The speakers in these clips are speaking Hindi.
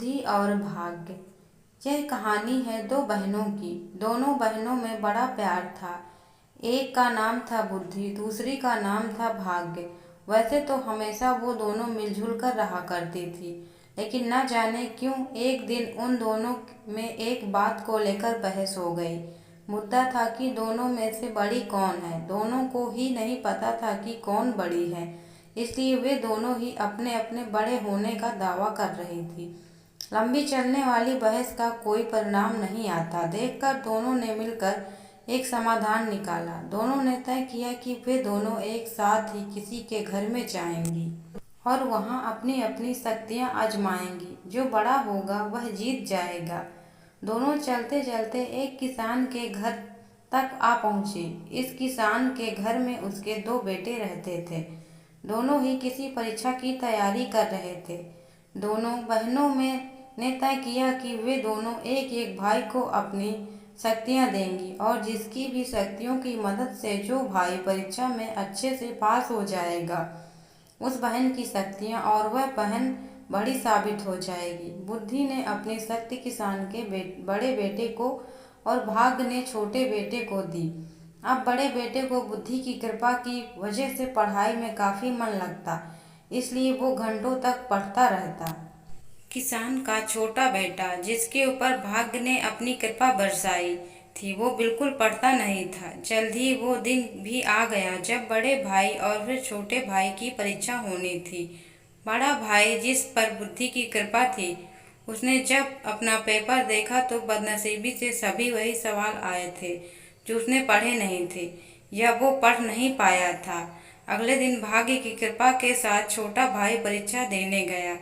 बुद्धि और भाग्य। यह कहानी है दो बहनों की। दोनों बहनों में बड़ा प्यार था। एक का नाम था बुद्धि, दूसरी का नाम था भाग्य। वैसे तो हमेशा वो दोनों मिलजुल कर रहा करती थी, लेकिन न जाने क्यों एक दिन उन दोनों में एक बात को लेकर बहस हो गई। मुद्दा था कि दोनों में से बड़ी कौन है। दोनों को ही नहीं पता था कि कौन बड़ी है, इसलिए वे दोनों ही अपने अपने बड़े होने का दावा कर रही थी। लंबी चलने वाली बहस का कोई परिणाम नहीं आता देखकर दोनों ने मिलकर एक समाधान निकाला। दोनों ने तय किया कि वे दोनों एक साथ ही किसी के घर में जाएंगी और वहां अपनी अपनी शक्तियां आजमाएंगी। जो बड़ा होगा वह जीत जाएगा। दोनों चलते चलते एक किसान के घर तक आ पहुंचे। इस किसान के घर में उसके दो बेटे रहते थे। दोनों ही किसी परीक्षा की तैयारी कर रहे थे। दोनों बहनों में ने तय किया कि वे दोनों एक एक भाई को अपनी शक्तियां देंगी और जिसकी भी शक्तियों की मदद से जो भाई परीक्षा में अच्छे से पास हो जाएगा, उस बहन की शक्तियां और वह बहन बड़ी साबित हो जाएगी। बुद्धि ने अपनी शक्ति किसान के बड़े बेटे को और भाग्य ने छोटे बेटे को दी। अब बड़े बेटे को बुद्धि की कृपा की वजह से पढ़ाई में काफी मन लगता, इसलिए वो घंटों तक पढ़ता रहता। किसान का छोटा बेटा, जिसके ऊपर भाग्य ने अपनी कृपा बरसाई थी, वो बिल्कुल पढ़ता नहीं था। जल्द ही वो दिन भी आ गया जब बड़े भाई और फिर छोटे भाई की परीक्षा होनी थी। बड़ा भाई, जिस पर बुद्धि की कृपा थी, उसने जब अपना पेपर देखा तो बदनसीबी से सभी वही सवाल आए थे जो उसने पढ़े नहीं थे या वो पढ़ नहीं पाया था। अगले दिन भाग्य की कृपा के साथ छोटा भाई परीक्षा देने गया।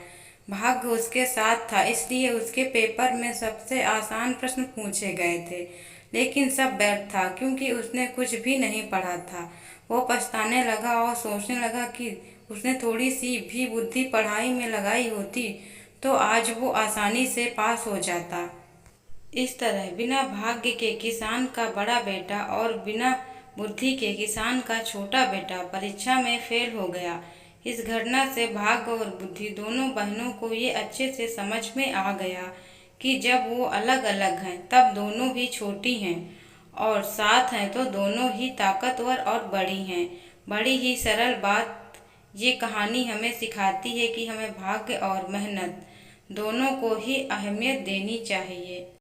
भाग्य उसके साथ था, इसलिए उसके पेपर में सबसे आसान प्रश्न पूछे गए थे, लेकिन सब व्यर्थ था क्योंकि उसने कुछ भी नहीं पढ़ा था। वो पछताने लगा और सोचने लगा कि उसने थोड़ी सी भी बुद्धि पढ़ाई में लगाई होती तो आज वो आसानी से पास हो जाता। इस तरह बिना भाग्य के किसान का बड़ा बेटा और बिना बुद्धि के किसान का छोटा बेटा परीक्षा में फेल हो गया। इस घटना से भाग्य और बुद्धि दोनों बहनों को ये अच्छे से समझ में आ गया कि जब वो अलग अलग हैं तब दोनों ही छोटी हैं और साथ हैं तो दोनों ही ताकतवर और बड़ी हैं। बड़ी ही सरल बात ये कहानी हमें सिखाती है कि हमें भाग्य और मेहनत दोनों को ही अहमियत देनी चाहिए।